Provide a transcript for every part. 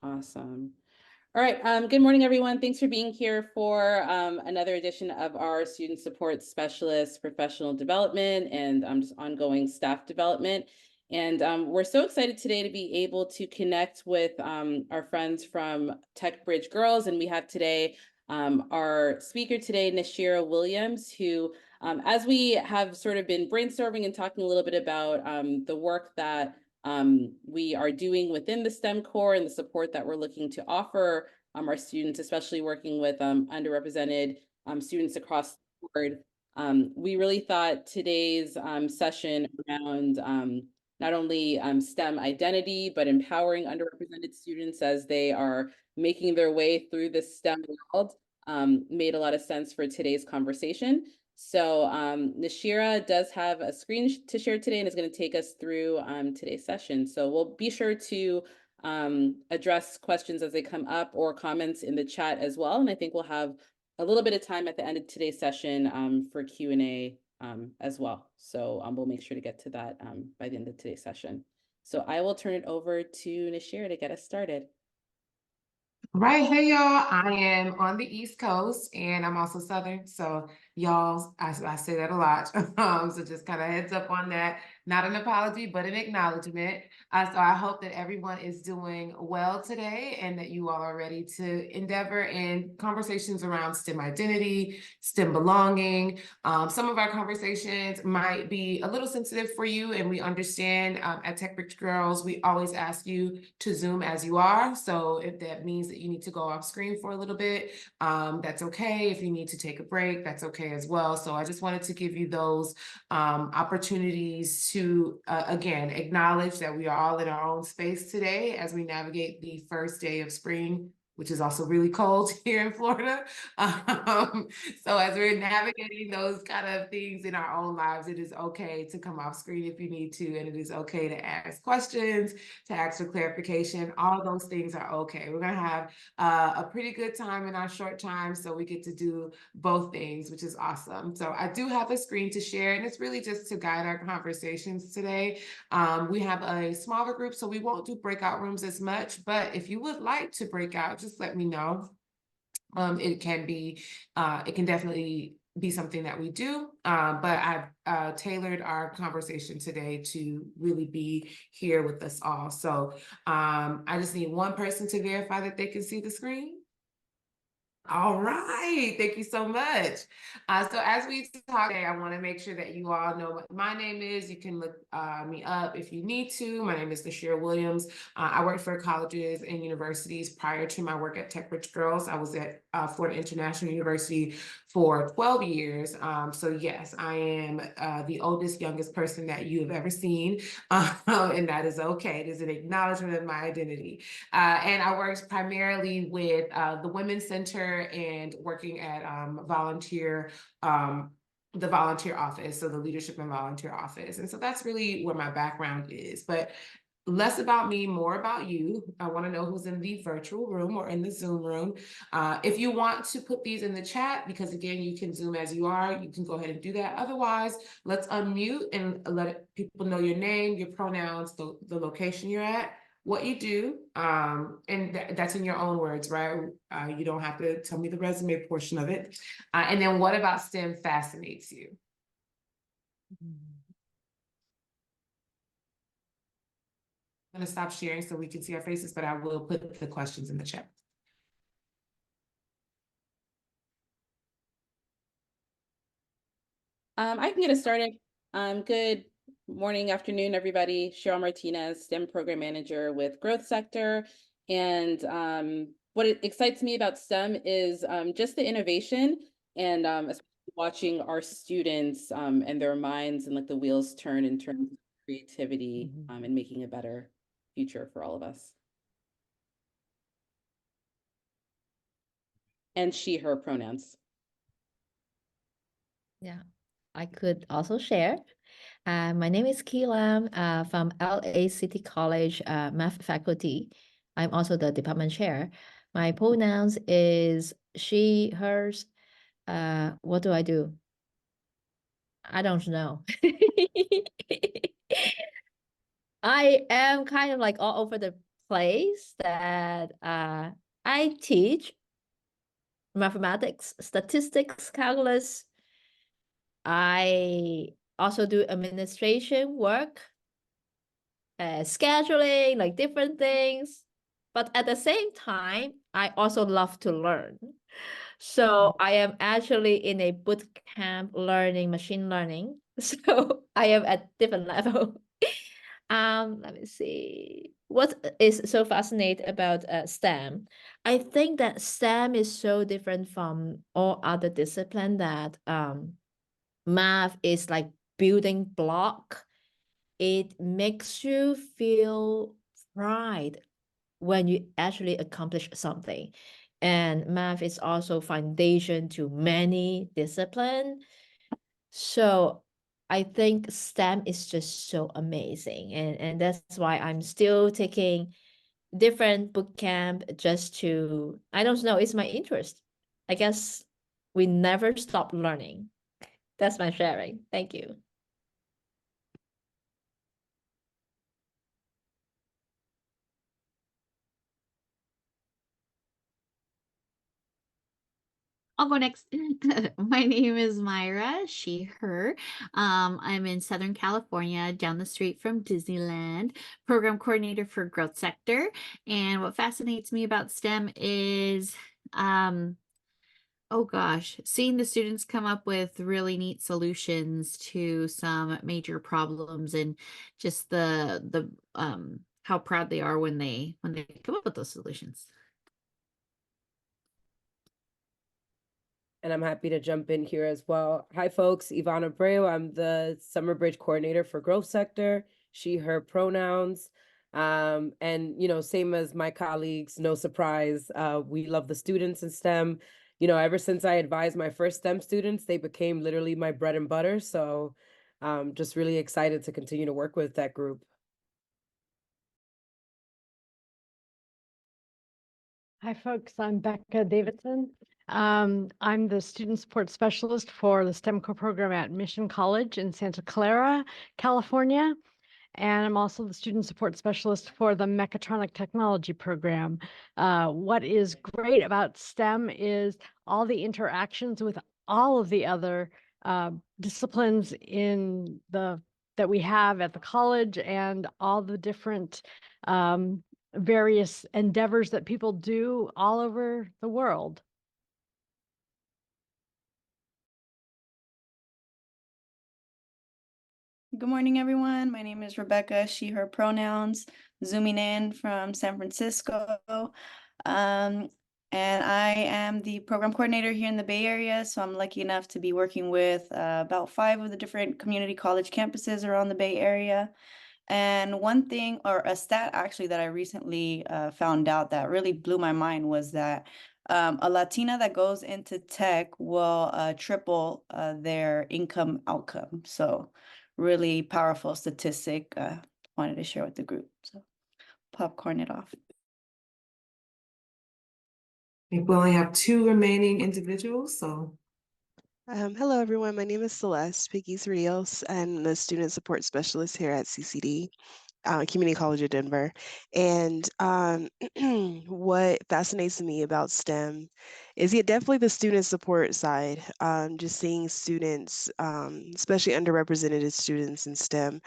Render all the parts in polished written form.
Awesome. All right. Good morning, everyone. Thanks for being here for another edition of our Student Support Specialist Professional Development and just ongoing staff development. And we're so excited today to be able to connect with our friends from Tech Bridge Girls. And we have today our speaker today, Nashira Williams, who, as we have sort of been brainstorming and talking a little bit about the work that we are doing within the STEM core and the support that we're looking to offer our students, especially working with underrepresented students across the board. We really thought today's session around not only STEM identity, but empowering underrepresented students as they are making their way through the STEM world made a lot of sense for today's conversation. So Nashira does have a screen to share today and is going to take us through today's session. So we'll be sure to address questions as they come up or comments in the chat as well. And I think we'll have a little bit of time at the end of today's session for Q&A as well. So we'll make sure to get to that by the end of today's session. So I will turn it over to Nashira to get us started. Right. Hey, y'all. I am on the East Coast and I'm also Southern. So y'all, I say that a lot. So just kind of heads up on that. Not an apology, but an acknowledgement. So I hope that everyone is doing well today and that you all are ready to endeavor in conversations around STEM identity, STEM belonging. Some of our conversations might be a little sensitive for you, and we understand at Tech Rich Girls, we always ask you to Zoom as you are. So if that means that you need to go off screen for a little bit, that's okay. If you need to take a break, that's okay as well. So I just wanted to give you those opportunities to, again, acknowledge that we are all in our own space today as we navigate the first day of spring, which is also really cold here in Florida. So as we're navigating those kind of things in our own lives, it is okay to come off screen if you need to, and it is okay to ask questions, to ask for clarification. All those things are okay. We're gonna have a pretty good time in our short time, so we get to do both things, which is awesome. So I do have a screen to share, and it's really just to guide our conversations today. We have a smaller group, so we won't do breakout rooms as much, but if you would like to break out, just let me know. It can definitely be something that we do, but I've tailored our conversation today to really be here with us all. So I just need one person to verify that they can see the screen. All right, thank you so much. So as we talk today, I want to make sure that you all know what my name is. You can look me up if you need to. My name is Nashira Williams. I worked for colleges and universities prior to my work at Tech Rich Girls. I was at Florida International University for 12 years. So yes, I am the oldest, youngest person that you have ever seen, and that is okay. It is an acknowledgement of my identity. And I worked primarily with the Women's Center and working at the volunteer office, so the leadership and volunteer office. And so that's really where my background is. But less about me, more about you. I want to know who's in the virtual room or in the Zoom room. If you want to put these in the chat, because again, you can Zoom as you are, you can go ahead and do that. Otherwise, let's unmute and let people know your name, your pronouns, the location you're at, what you do, and that's in your own words, right? You don't have to tell me the resume portion of it. And then what about STEM fascinates you? I'm going to stop sharing so we can see our faces, but I will put the questions in the chat. I can get us started. Good morning, afternoon, everybody. Cheryl Martinez, STEM Program Manager with Growth Sector. And what excites me about STEM is just the innovation and especially watching our students and their minds and like the wheels turn in terms of creativity and making a better future for all of us. And she, her pronouns. Yeah, I could also share. My name is Ki Lam from LA City College math faculty. I'm also the department chair. My pronouns is she, hers. What do I do? I don't know. I am kind of like all over the place that I teach mathematics, statistics, calculus. I also do administration work, scheduling, like different things. But at the same time, I also love to learn. So I am actually in a boot camp learning machine learning. So I am at different level. Let me see. What is so fascinating about STEM? I think that STEM is so different from all other discipline that math is like building block. It makes you feel pride when you actually accomplish something. And math is also foundation to many discipline. So I think STEM is just so amazing. And that's why I'm still taking different boot camp just to, I don't know, it's my interest. I guess we never stop learning. That's my sharing. Thank you. I'll go next. My name is Myra, she, her. I'm in Southern California, down the street from Disneyland, program coordinator for Growth Sector. And what fascinates me about STEM is, oh gosh, seeing the students come up with really neat solutions to some major problems, and just the how proud they are when they come up with those solutions. And I'm happy to jump in here as well. Hi, folks. Ivana Abreu. I'm the Summer Bridge Coordinator for Growth Sector, she, her pronouns. And, same as my colleagues, no surprise, we love the students in STEM. Ever since I advised my first STEM students, they became literally my bread and butter. So just really excited to continue to work with that group. Hi, folks. I'm Becca Davidson. I'm the student support specialist for the STEM program at Mission College in Santa Clara, California. And I'm also the student support specialist for the Mechatronic Technology program. What is great about STEM is all the interactions with all of the other disciplines that we have at the college, and all the different various endeavors that people do all over the world. Good morning, everyone. My name is Rebecca, she, her pronouns, zooming in from San Francisco. And I am the program coordinator here in the Bay Area. So I'm lucky enough to be working with about 5 of the different community college campuses around the Bay Area. And one thing, or a stat actually, that I recently found out that really blew my mind was that a Latina that goes into tech will triple their income outcome. So really powerful statistic. Wanted to share with the group. So popcorn it off. I think we only have 2 remaining individuals, so. Hello, everyone. My name is Celeste Pegues-Rios. I'm the student support specialist here at CCD, Community College of Denver. And what fascinates me about STEM is definitely the student support side. Just seeing students, especially underrepresented students in STEM,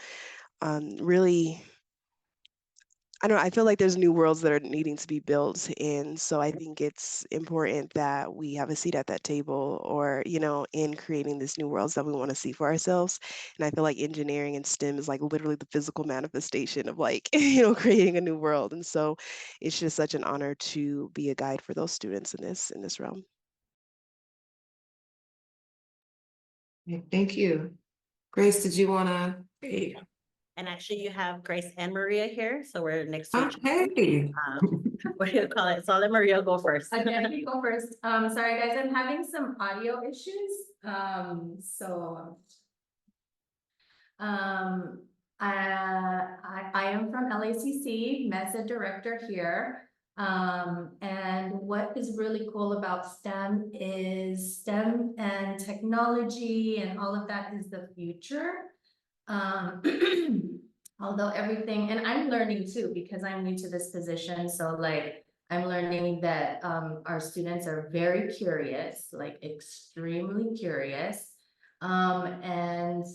really, I feel like there's new worlds that are needing to be built. And so I think it's important that we have a seat at that table, or, in creating these new worlds that we want to see for ourselves. And I feel like engineering and STEM is like literally the physical manifestation of like, creating a new world. And so it's just such an honor to be a guide for those students in this realm. Thank you. Grace, did you want to? And actually, you have Grace and Maria here, so we're next to each other. Okay. What do you call it? So I'll let Maria go first. Okay, I can go first. Sorry guys, I'm having some audio issues. I am from LACC, MESA director here. And what is really cool about STEM is STEM and technology and all of that is the future. although everything, and I'm learning too, because I'm new to this position, so like, I'm learning that our students are very curious, like extremely curious. And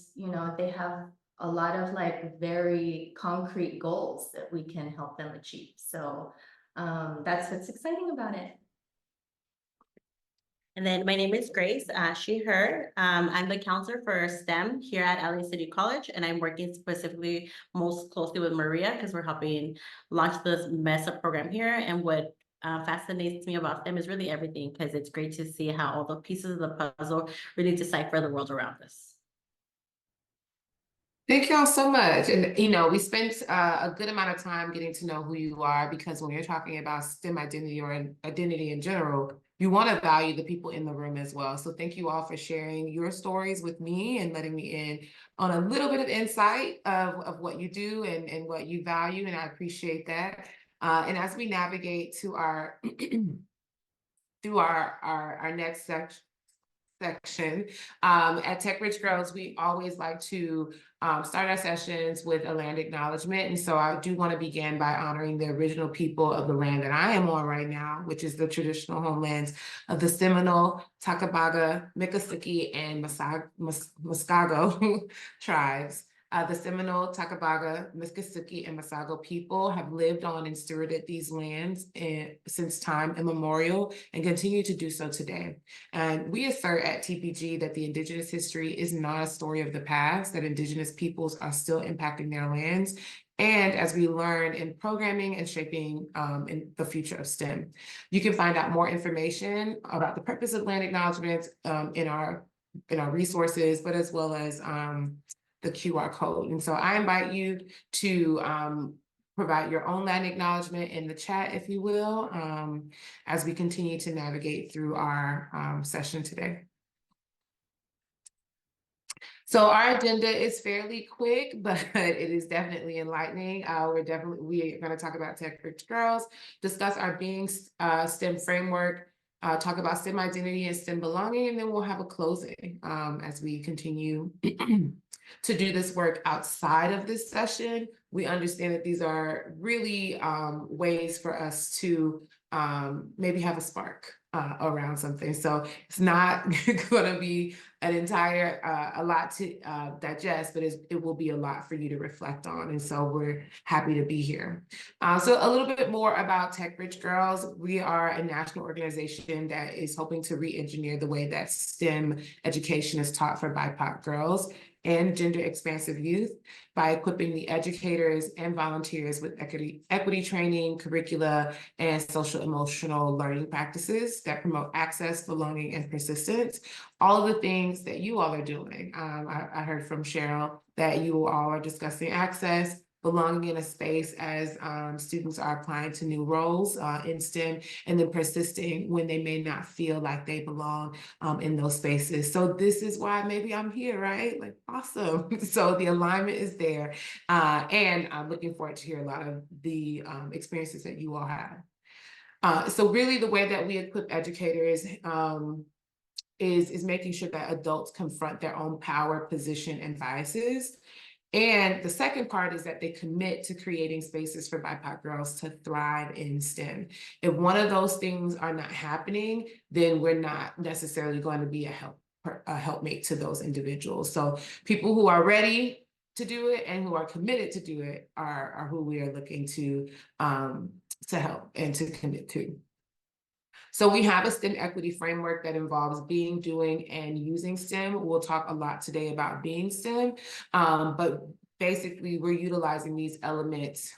they have a lot of like very concrete goals that we can help them achieve. So that's what's exciting about it. And then my name is Grace, she, her. I'm the counselor for STEM here at LA City College, and I'm working specifically most closely with Maria because we're helping launch this MESA program here. And what fascinates me about STEM is really everything, because it's great to see how all the pieces of the puzzle really decipher the world around us. Thank y'all so much. And, we spent a good amount of time getting to know who you are, because when you're talking about STEM identity or identity in general, you want to value the people in the room as well. So thank you all for sharing your stories with me and letting me in on a little bit of insight of what you do and what you value. And I appreciate that. And as we navigate to our through our next section, at Tech Rich Girls, we always like to start our sessions with a land acknowledgement. And so I do want to begin by honoring the original people of the land that I am on right now, which is the traditional homelands of the Seminole, Takabaga, Miccosukee, and Muskego tribes. The Seminole, Takabaga, Miccosukee, and Muskego people have lived on and stewarded these lands since time immemorial and continue to do so today. And we assert at TPG that the Indigenous history is not a story of the past, that Indigenous peoples are still impacting their lands. And as we learn in programming and shaping in the future of STEM, you can find out more information about the purpose of land acknowledgements in our resources, but as well as the QR code. And so I invite you to provide your own land acknowledgement in the chat, if you will, as we continue to navigate through our session today. So our agenda is fairly quick, but it is definitely enlightening. We are going to talk about Tech Rich Girls, discuss our Being STEM framework, talk about STEM identity and STEM belonging, and then we'll have a closing as we continue to do this work outside of this session. We understand that these are really ways for us to maybe have a spark around something. So it's not going to be an entire, a lot to digest, but it will be a lot for you to reflect on. And so we're happy to be here. So a little bit more about Tech Rich Girls. We are a national organization that is hoping to re-engineer the way that STEM education is taught for BIPOC girls and gender expansive youth by equipping the educators and volunteers with equity training, curricula, and social emotional learning practices that promote access, belonging, and persistence. All of the things that you all are doing. I heard from Cheryl that you all are discussing access, belonging in a space as students are applying to new roles in STEM, and then persisting when they may not feel like they belong in those spaces. So this is why maybe I'm here, right? Like, awesome. So the alignment is there. And I'm looking forward to hear a lot of the experiences that you all have. So really the way that we equip educators is making sure that adults confront their own power, position, and biases. And the second part is that they commit to creating spaces for BIPOC girls to thrive in STEM. If one of those things are not happening, then we're not necessarily going to be a helpmate to those individuals. So people who are ready to do it and who are committed to do it are who we are looking to help and to commit to. So we have a STEM equity framework that involves being, doing, and using STEM. We'll talk a lot today about being STEM, but basically we're utilizing these elements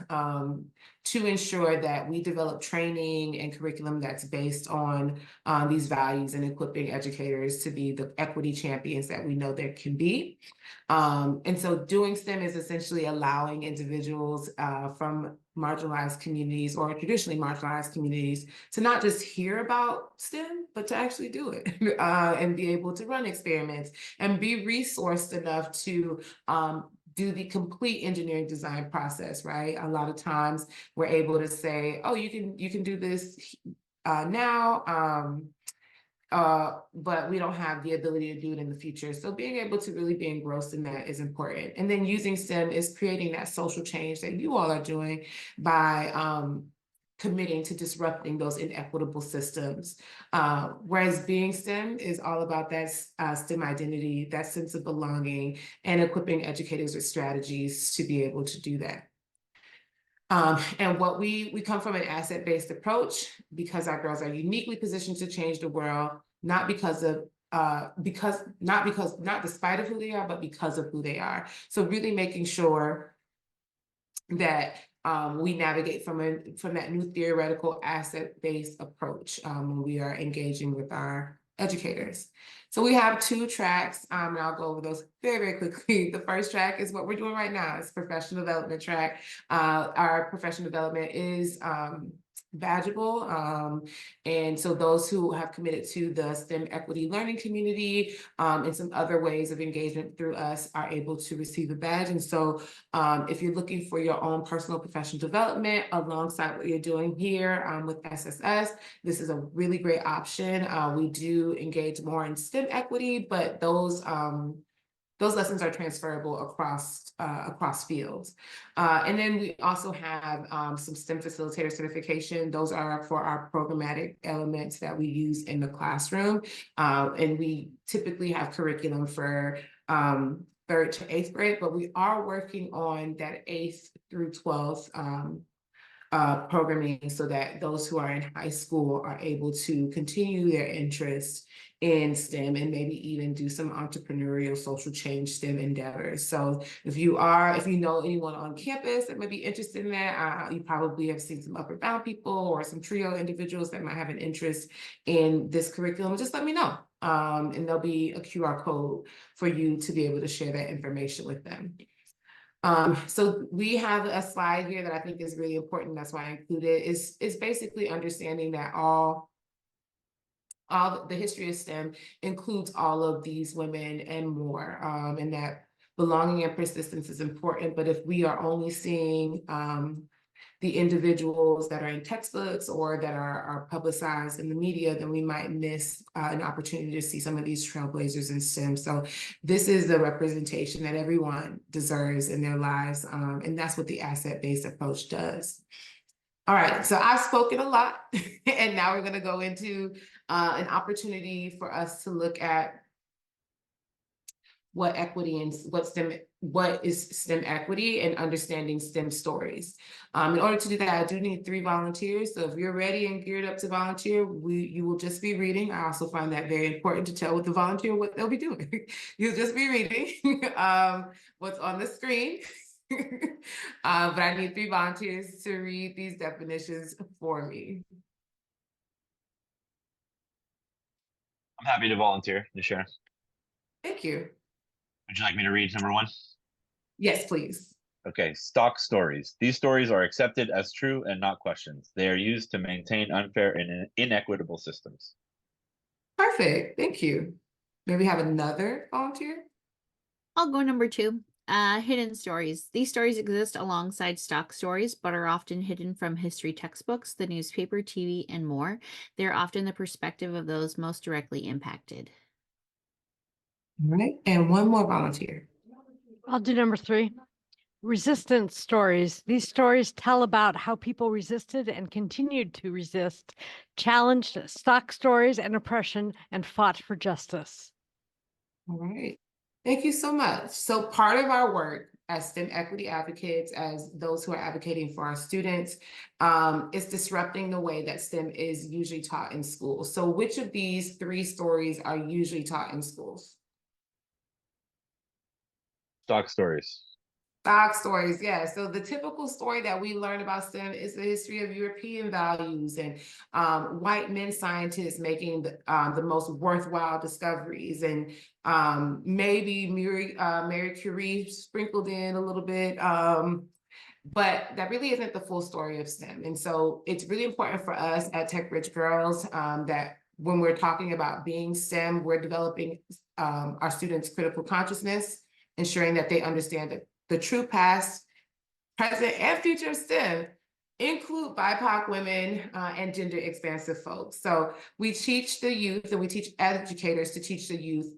to ensure that we develop training and curriculum that's based on these values and equipping educators to be the equity champions that we know there can be. And so doing STEM is essentially allowing individuals from marginalized communities or traditionally marginalized communities to not just hear about STEM, but to actually do it and be able to run experiments and be resourced enough to do the complete engineering design process, right? A lot of times we're able to say, oh, you can do this now. but we don't have the ability to do it in the future. So being able to really be engrossed in that is important. And then using STEM is creating that social change that you all are doing by committing to disrupting those inequitable systems. Whereas being STEM is all about that STEM identity, that sense of belonging, and equipping educators with strategies to be able to do that. And what we come from an asset-based approach because our girls are uniquely positioned to change the world, not despite of who they are, but because of who they are. So really making sure that we navigate from that new theoretical asset-based approach when we are engaging with our educators. So we have 2 tracks, and I'll go over those very, very quickly. The first track is what we're doing right now. It's professional development track. Our professional development is badgeable. And so those who have committed to the STEM equity learning community and some other ways of engagement through us are able to receive a badge. And so if you're looking for your own personal professional development alongside what you're doing here with SSS, this is a really great option. We do engage more in STEM equity, but those lessons are transferable across fields. And then we also have some STEM facilitator certification. Those are for our programmatic elements that we use in the classroom. And we typically have curriculum for 3rd to 8th grade, but we are working on that 8th through 12th programming so that those who are in high school are able to continue their interest in STEM and maybe even do some entrepreneurial social change STEM endeavors. So if you know anyone on campus that might be interested in that, you probably have seen some upward bound people or some trio individuals that might have an interest in this curriculum, just let me know. And there'll be a QR code for you to be able to share that information with them. So we have a slide here that I think is really important. That's why I included is basically understanding that all the history of STEM includes all of these women and more, and that belonging and persistence is important. But if we are only seeing the individuals that are in textbooks or that are publicized in the media, then we might miss an opportunity to see some of these trailblazers in STEM. So this is the representation that everyone deserves in their lives, and that's what the asset-based approach does. All right, so I've spoken a lot, and now we're gonna go into an opportunity for us to look at what equity and what is STEM equity and understanding STEM stories. In order to do that, I do need 3 volunteers. So if you're ready and geared up to volunteer, you will just be reading. I also find that very important to tell with the volunteer what they'll be doing. You'll just be reading what's on the screen. But I need 3 volunteers to read these definitions for me. I'm happy to volunteer to share. Thank you. Would you like me to read number 1? Yes, please. Okay, stock stories. These stories are accepted as true and not questioned. They are used to maintain unfair and inequitable systems. Perfect. Thank you. May we have another volunteer? I'll go number 2. Hidden stories. These stories exist alongside stock stories, but are often hidden from history textbooks, the newspaper, TV, and more. They're often the perspective of those most directly impacted. All right, and one more volunteer. I'll do number 3. Resistance stories. These stories tell about how people resisted and continued to resist, challenged stock stories and oppression, and fought for justice. All right. Thank you so much. So part of our work as STEM equity advocates, as those who are advocating for our students, is disrupting the way that STEM is usually taught in schools. So which of these 3 stories are usually taught in schools? Stock stories. Stock stories, yeah. So the typical story that we learn about STEM is the history of European values and white men scientists making the most worthwhile discoveries, and maybe Marie Curie sprinkled in a little bit, but that really isn't the full story of STEM. And so it's really important for us at Tech Rich Girls that when we're talking about being STEM, we're developing our students' critical consciousness, ensuring that they understand that the true past, present, and future of STEM include BIPOC women and gender expansive folks. So we teach the youth, and we teach educators to teach the youth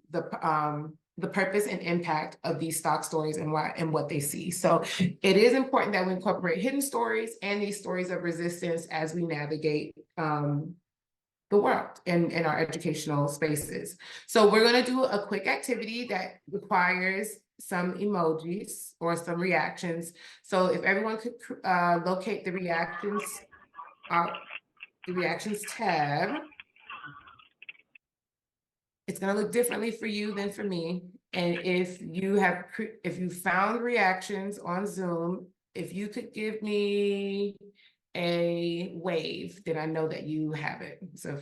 the purpose and impact of these stock stories and why and what they see. So it is important that we incorporate hidden stories and these stories of resistance as we navigate the world and in our educational spaces. So we're going to do a quick activity that requires some emojis or some reactions. So if everyone could locate the reactions tab. It's going to look differently for you than for me. And if you found reactions on Zoom, if you could give me a wave, then I know that you have it. So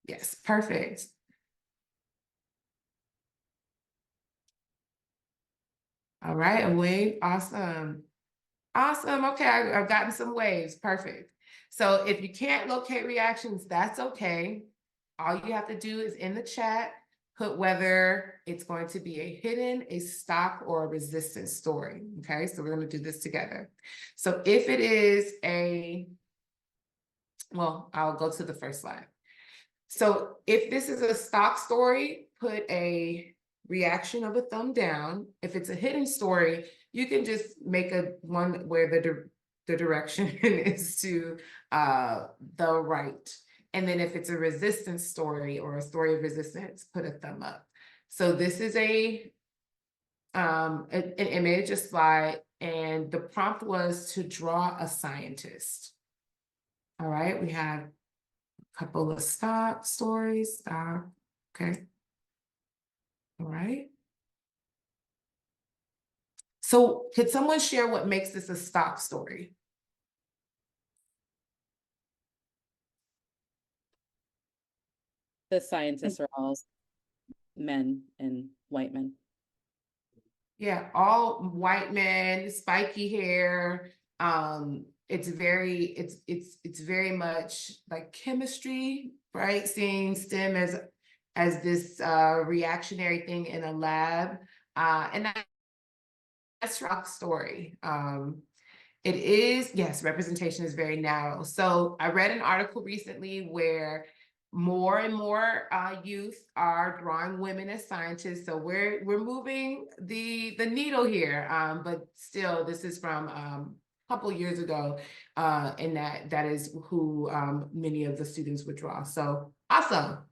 yes, perfect. All right, a wave, awesome. Awesome, okay, I've gotten some waves, perfect. So if you can't locate reactions, that's okay. All you have to do is in the chat, put whether it's going to be a hidden, a stock, or a resistance story, okay? So we're gonna do this together. So if it is well, I'll go to the first slide. So if this is a stock story, put a reaction of a thumb down. If it's a hidden story, you can just make one where the direction is to the right. And then if it's a resistance story or a story of resistance, put a thumb up. So this is an image, a slide, and the prompt was to draw a scientist. All right, we have a couple of stories. Okay. All right. So could someone share what makes this a stock story? The scientists are all men and white men. Yeah, all white men, spiky hair. It's very much like chemistry, right? Seeing STEM as this reactionary thing in a lab. And that's rock story. It is, yes, representation is very narrow. So I read an article recently where more and more youth are drawing women as scientists. So we're moving the needle here. But still, this is from a couple years ago, and that is who many of the students would draw. So awesome.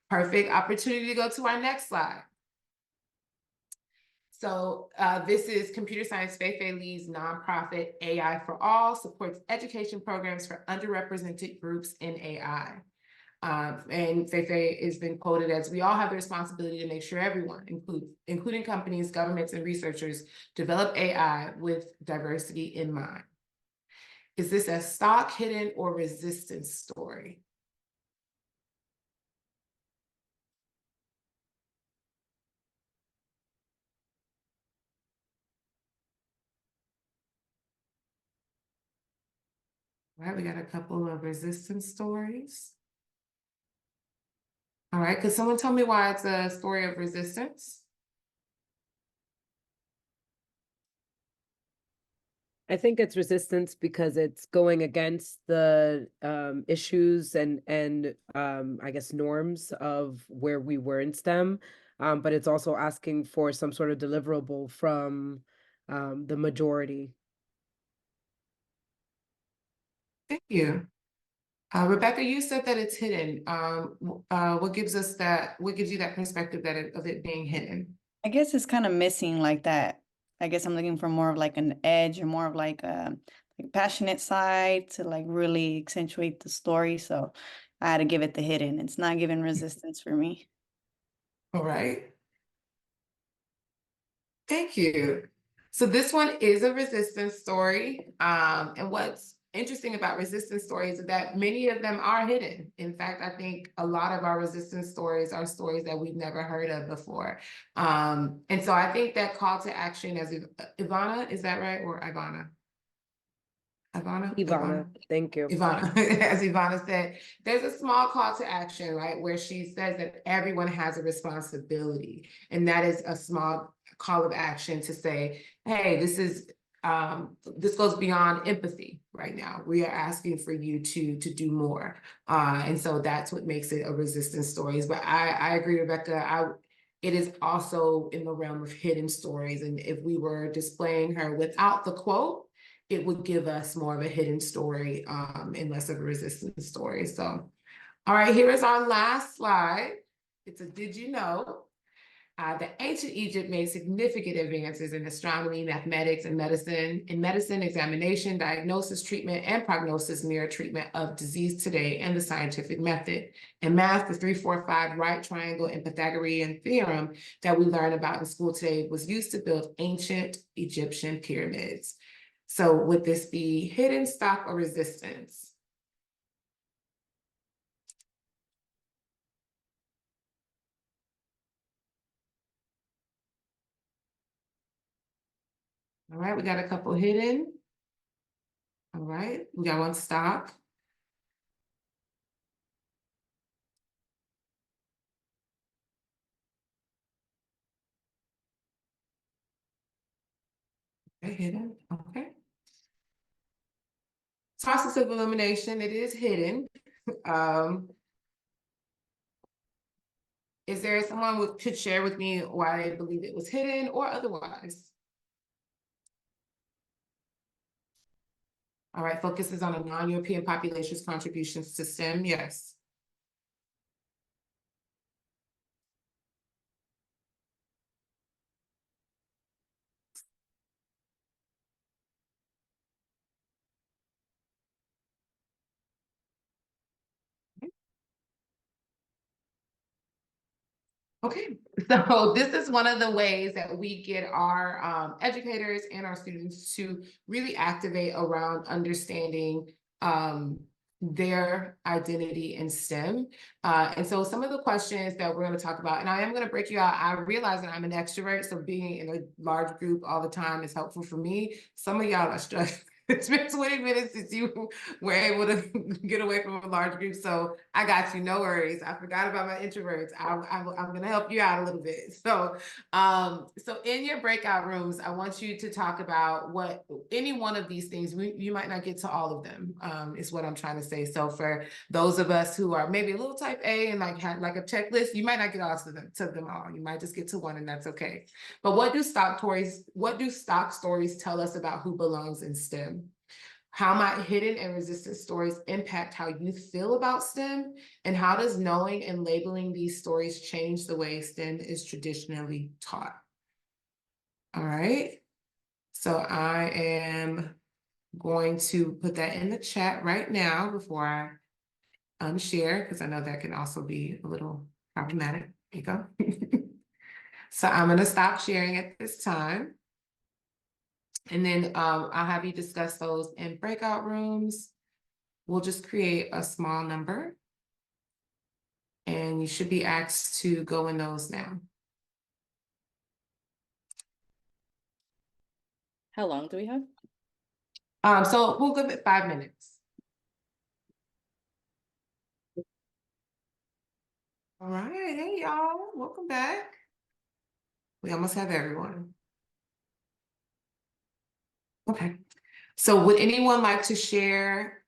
Perfect opportunity to go to our next slide. So this is Computer Science Feifei Lee's nonprofit AI for All, supports education programs for underrepresented groups in AI. And Feifei has been quoted as, we all have the responsibility to make sure everyone, including companies, governments, and researchers, develop AI with diversity in mind. Is this a stock, hidden, or resistance story? All right, we got a couple of resistance stories. All right, could someone tell me why it's a story of resistance? I think it's resistance because it's going against the issues and I guess norms of where we were in STEM, but it's also asking for some sort of deliverable from the majority. Thank you. Rebecca, you said that it's hidden. What gives you that perspective of it being hidden? I guess it's kind of missing like that. I guess I'm looking for more of like an edge or more of like a passionate side to like really accentuate the story. So I had to give it the hidden. It's not giving resistance for me. All right. Thank you. So this one is a resistance story. And what's interesting about resistance stories is that many of them are hidden. In fact, I think a lot of our resistance stories are stories that we've never heard of before. And so I think that call to action, as Ivana, is that right? Or Ivana? Ivana, thank you. Ivana, as Ivana said, there's a small call to action, right? Where she says that everyone has a responsibility. And that is a small call of action to say, hey, this goes beyond empathy, right? right now. We are asking for you to do more. And so that's what makes it a resistance stories. But I agree, Rebecca. It is also in the realm of hidden stories. And if we were displaying her without the quote, it would give us more of a hidden story and less of a resistance story. So, all right, here is our last slide. It's a did you know? The ancient Egypt made significant advances in astronomy, mathematics, and medicine. In medicine, examination, diagnosis, treatment, and prognosis mirror treatment of disease today and the scientific method. In math, the 3, 4, 5 right triangle and Pythagorean theorem that we learn about in school today was used to build ancient Egyptian pyramids. So would this be hidden, stop, or resistance? All right, we got a couple hidden. All right, we got one stop. Okay, hidden, okay. Process of elimination, it is hidden. Is there someone who could share with me why they believe it was hidden or otherwise? All right, focuses on a non-European population's contributions to STEM, yes. Okay, so this is one of the ways that we get our educators and our students to really activate around understanding their identity in STEM. And so some of the questions that we're going to talk about, and I am going to break you out. I realize that I'm an extrovert, so being in a large group all the time is helpful for me. Some of y'all are struggling. It's been 20 minutes since you were able to get away from a large group. So I got you, no worries. I forgot about my introverts. I'm going to help you out a little bit. So, so in your breakout rooms, I want you to talk about what any one of these things, you might not get to all of them, is what I'm trying to say. So for those of us who are maybe a little type A and had like a checklist, you might not get all to them all. You might just get to one, and that's okay. But what do stock stories tell us about who belongs in STEM? How might hidden and resistance stories impact how you feel about STEM? And how does knowing and labeling these stories change the way STEM is traditionally taught? All right. So I am going to put that in the chat right now before I unshare, because I know that can also be a little problematic. There you go. So I'm going to stop sharing at this time. And then I'll have you discuss those in breakout rooms. We'll just create a small number. And you should be asked to go in those now. How long do we have? So we'll give it 5 minutes. All right, hey y'all, welcome back. We almost have everyone. Okay, so would anyone like to share,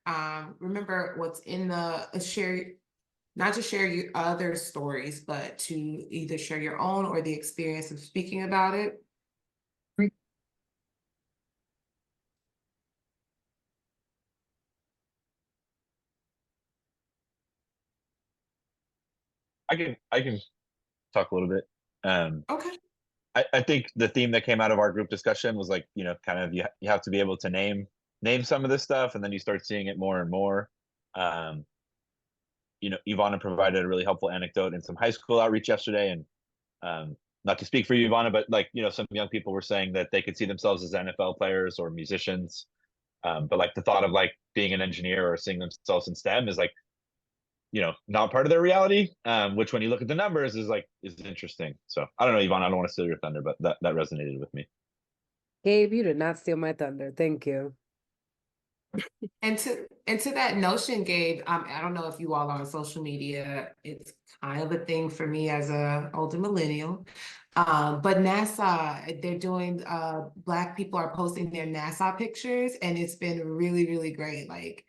remember what's in the share, not to share your other stories, but to either share your own or the experience of speaking about it? I can talk a little bit. Okay. I think the theme that came out of our group discussion was like, kind of you have to be able to name some of this stuff, and then you start seeing it more and more. Ivana provided a really helpful anecdote in some high school outreach yesterday, and not to speak for you, Ivana, but some young people were saying that they could see themselves as NFL players or musicians, but like the thought of like being an engineer or seeing themselves in STEM is like, not part of their reality, which when you look at the numbers is interesting. So I don't know, Yvonne, I don't want to steal your thunder, but that resonated with me. Gabe, you did not steal my thunder. Thank you. And to that notion, Gabe, I don't know if you all are on social media. It's kind of a thing for me as a older millennial. But NASA, they're doing, Black people are posting their NASA pictures, and it's been really, really great. Like,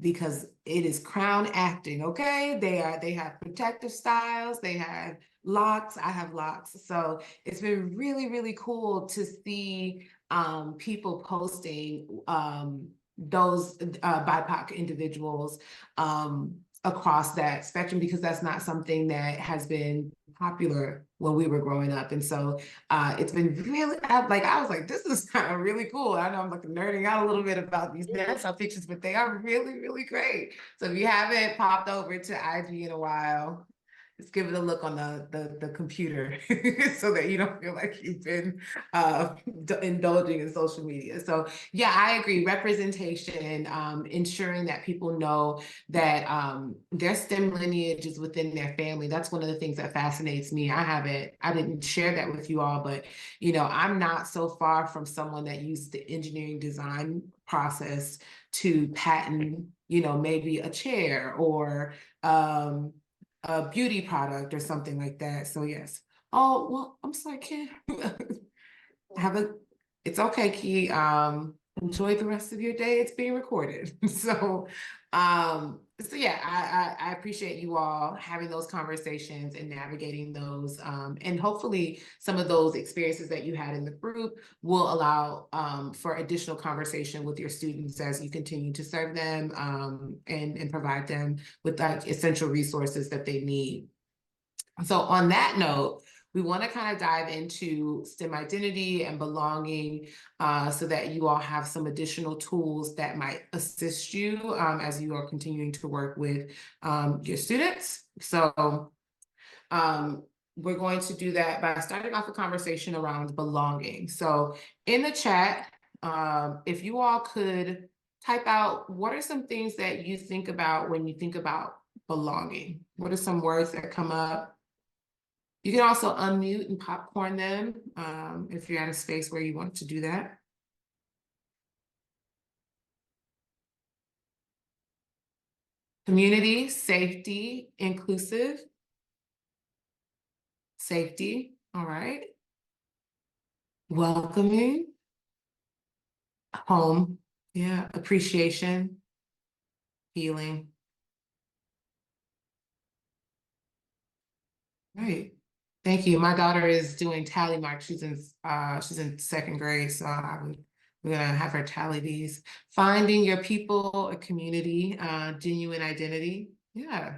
because it is crown acting, okay? They have protective styles, they have locks, I have locks. So it's been really, really cool to see people posting those BIPOC individuals across that spectrum, because that's not something that has been popular when we were growing up. And so it's been really, I was like, this is kind of really cool. I know I'm like nerding out a little bit about these NASA pictures, but they are really, really great. So if you haven't popped over to IG in a while, just give it a look on the computer so that you don't feel like you've been indulging in social media. So yeah, I agree. Representation, ensuring that people know that their STEM lineage is within their family. That's one of the things that fascinates me. I didn't share that with you all, but I'm not so far from someone that used the engineering design process to patent, maybe a chair or a beauty product or something like that. So yes. Oh, well, I'm sorry, Ken. It's okay, Key. Enjoy the rest of your day. It's being recorded. So yeah, I appreciate you all having those conversations and navigating those. And hopefully some of those experiences that you had in the group will allow for additional conversation with your students as you continue to serve them and provide them with like essential resources that they need. So on that note, we want to kind of dive into STEM identity and belonging so that you all have some additional tools that might assist you as you are continuing to work with your students. So we're going to do that by starting off a conversation around belonging. So in the chat, if you all could type out, what are some things that you think about when you think about belonging? What are some words that come up? You can also unmute and popcorn them if you're at a space where you want to do that. Community, safety, inclusive. Safety, all right. Welcoming. Home, yeah. Appreciation. Healing. Right. Thank you. My daughter is doing tally marks. She's in second grade, so we're gonna have her tally these. Finding your people, a community, genuine identity. Yeah.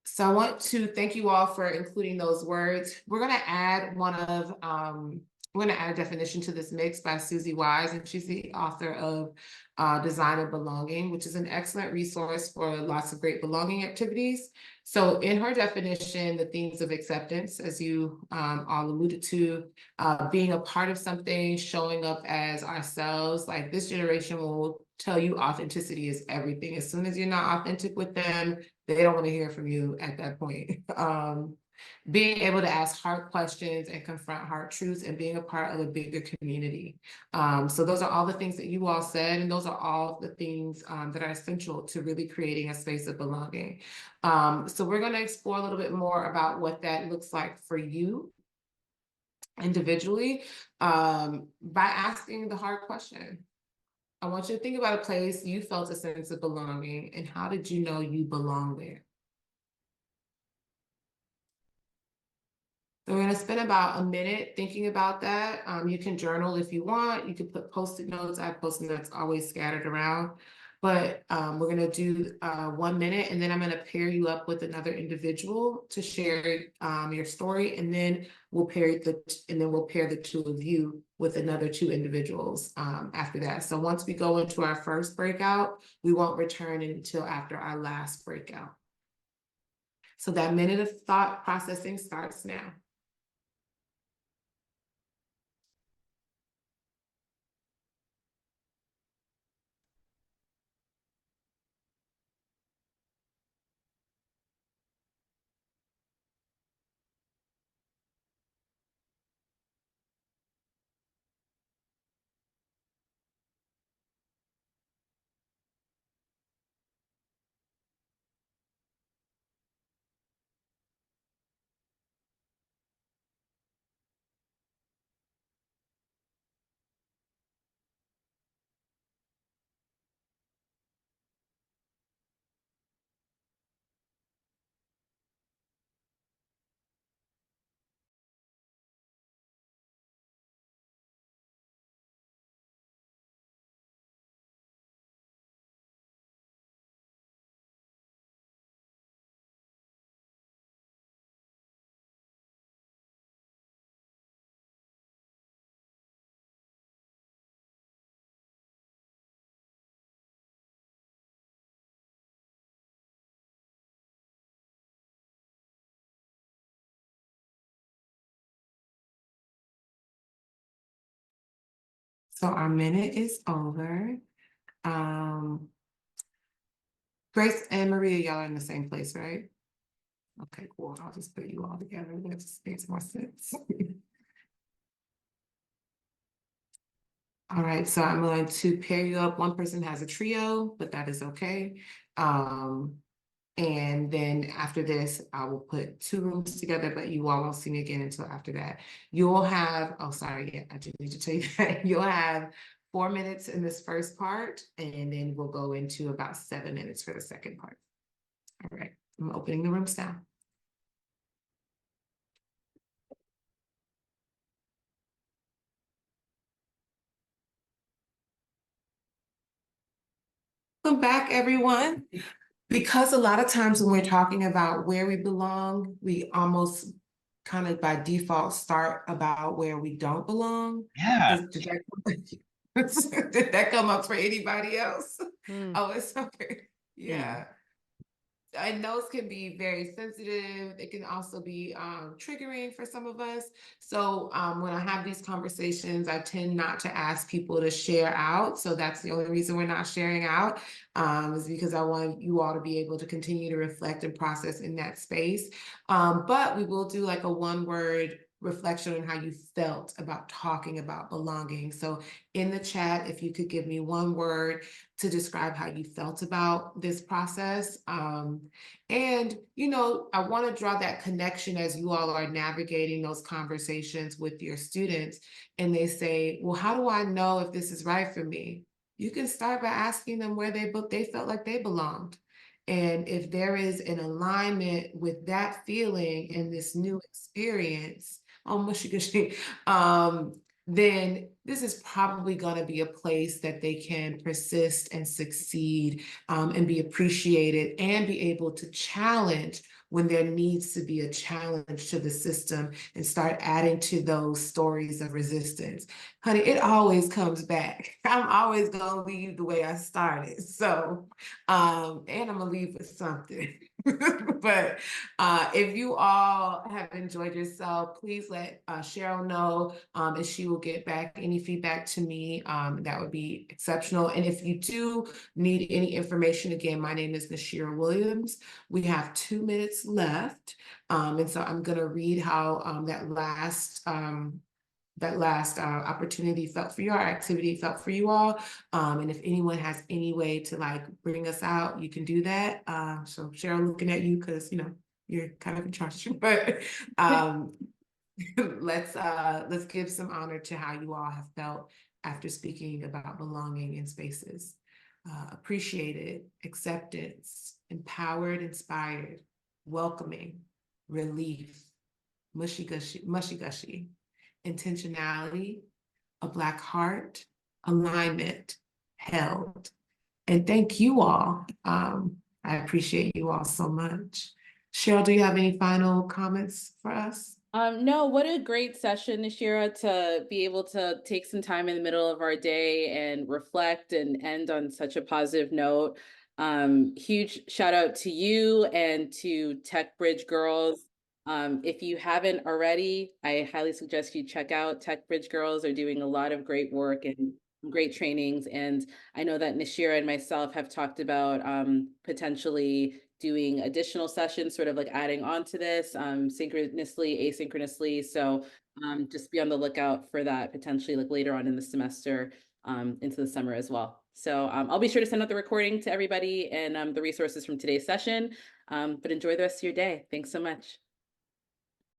So I want to thank you all for including those words. We're gonna add a definition to this mix by Susie Wise, and she's the author of Design of Belonging, which is an excellent resource for lots of great belonging activities. So in her definition, the themes of acceptance, as you all alluded to, being a part of something, showing up as ourselves, like this generation will tell you authenticity is everything. As soon as you're not authentic with them, they don't want to hear from you at that point. Being able to ask hard questions and confront hard truths and being a part of a bigger community. So those are all the things that you all said, and those are all the things that are essential to really creating a space of belonging. So we're going to explore a little bit more about what that looks like for you individually by asking the hard question. I want you to think about a place you felt a sense of belonging, and how did you know you belong there? So we're going to spend about a minute thinking about that. You can journal if you want. You can put Post-it notes. I have Post-it notes always scattered around. But we're going to do 1 minute, and then I'm going to pair you up with another individual to share your story, and then we'll pair the two of you with another 2 individuals after that. So once we go into our first breakout, we won't return until after our last breakout. So that minute of thought processing starts now. So our minute is over. Grace and Maria, y'all are in the same place, right? Okay, cool. I'll just put you all together. That just makes more sense. All right, so I'm going to pair you up. One person has a trio, but that is okay. And then after this, I will put 2 rooms together, but you all won't see me again until after that. You'll have, oh, sorry, yeah, I did need to tell you that. You'll have 4 minutes in this first part, and then we'll go into about 7 minutes for the second part. All right, I'm opening the rooms now. Welcome back, everyone. Because a lot of times when we're talking about where we belong, we almost kind of by default start about where we don't belong. Yeah. Did that come up for anybody else? Oh, it's okay. Yeah. And those can be very sensitive. It can also be triggering for some of us. So when I have these conversations, I tend not to ask people to share out. So that's the only reason we're not sharing out, is because I want you all to be able to continue to reflect and process in that space. But we will do like a 1-word reflection on how you felt about talking about belonging. So in the chat, if you could give me 1 word to describe how you felt about this process. And, you know, I want to draw that connection as you all are navigating those conversations with your students. And they say, well, how do I know if this is right for me? You can start by asking them where they felt like they belonged. And if there is an alignment with that feeling and this new experience, then this is probably going to be a place that they can persist and succeed, and be appreciated and be able to challenge when there needs to be a challenge to the system and start adding to those stories of resistance. Honey, it always comes back. I'm always going to leave the way I started. So, and I'm going to leave with something. But if you all have enjoyed yourself, please let Cheryl know, and she will get back any feedback to me. That would be exceptional. And if you do need any information, again, my name is Nashira Williams. We have 2 minutes left. And so I'm going to read how that last opportunity felt for you, our activity felt for you all. And if anyone has any way to like bring us out, you can do that. So Cheryl, looking at you because, you know, you're kind of in charge, but let's give some honor to how you all have felt after speaking about belonging in spaces. Appreciated, acceptance, empowered, inspired, welcoming, relief, mushy gushy, intentionality, a Black heart, alignment, held. And thank you all. I appreciate you all so much. Cheryl, do you have any final comments for us? No, what a great session, Nashira, to be able to take some time in the middle of our day and reflect and end on such a positive note. Huge shout out to you and to Tech Bridge Girls. If you haven't already, I highly suggest you check out Tech Bridge Girls. They're doing a lot of great work and great trainings. And I know that Nashira and myself have talked about potentially doing additional sessions, sort of like adding on to this, synchronously, asynchronously. So just be on the lookout for that potentially like later on in the semester, into the summer as well. So I'll be sure to send out the recording to everybody and the resources from today's session, but enjoy the rest of your day. Thanks so much.